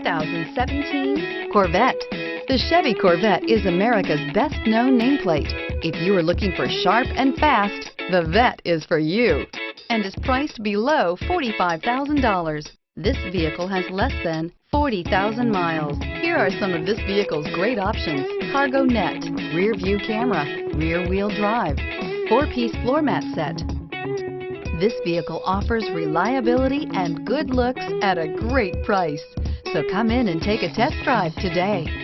2017 Corvette. The Chevy Corvette is America's best-known nameplate. If you are looking for sharp and fast, the Vette is for you and is priced below $45,000. This vehicle has less than 40,000 miles. Here are some of this vehicle's great options: cargo net, rear view camera, rear wheel drive, 4-piece floor mat set. This vehicle offers reliability and good looks at a great price. So come in and take a test drive today.